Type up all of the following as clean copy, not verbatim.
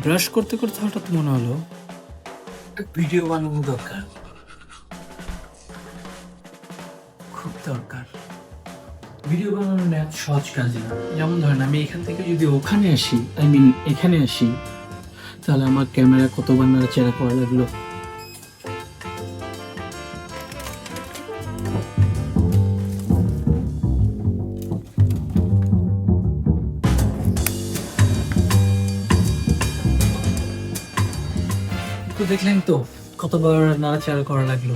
Brush করতে করতে হঠাৎ মনে হলো একটা ভিডিও বানানো দরকার, খুব দরকার। ভিডিও বানানো এত সহজ কাজ না। যেমন ধরেন আমি এখান থেকে যদি ওখানে আসি, এখানে আসি, তাহলে আমার ক্যামেরা কতবার নাড়াচাড়া করা লাগলো। তো দেখলেন তো কতবার নাড়াচাড়া করা লাগলো।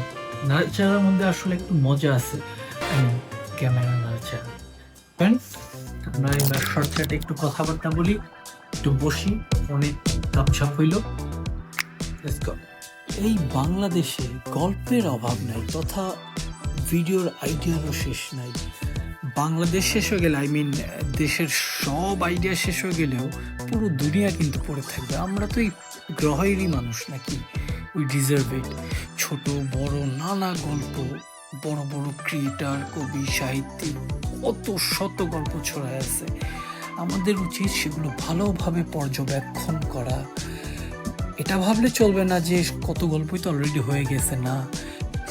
নাড়াচাড়ার মধ্যে আসলে একটু মজা আছে, ক্যামেরা নাড়াচাড়া। আমরা এবার শর্টকাটে একটু কথাবার্তা বলি, একটু বসি, অনেক কাপছাপ হইল। এই বাংলাদেশে গল্পের অভাব নাই, তথা ভিডিওর আইডিয়ারও শেষ নাই। বাংলাদেশ শেষ হয়ে গেলে, দেশের সব আইডিয়া শেষ হয়ে গেলেও পুরো দুনিয়া কিন্তু পড়ে থাকবে। আমরা তো এই গ্রহেরই মানুষ নাকি, উই ডিজার্ভ ইট। ছোট বড় নানা গল্প, বড় বড় ক্রিয়েটার, কবি, সাহিত্যিক, কত শত গল্প ছড়ায় আছে। আমাদের উচিত সেগুলো ভালোভাবে পর্যবেক্ষণ করা। এটা ভাবলে চলবে না যে কত গল্পই তো অলরেডি হয়ে গেছে, না,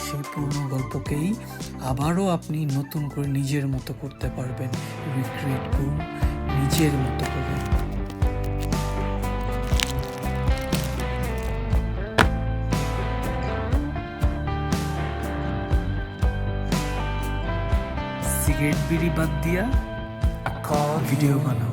সেই পুরনো গল্পকেই আবারও আপনি নতুন করে নিজের মতো করতে পারবেন, রিক্রিয়েট করুন নিজের মতো করে। সিগারেট বিড়ি বাদ দিয়া ভিডিও বানাও।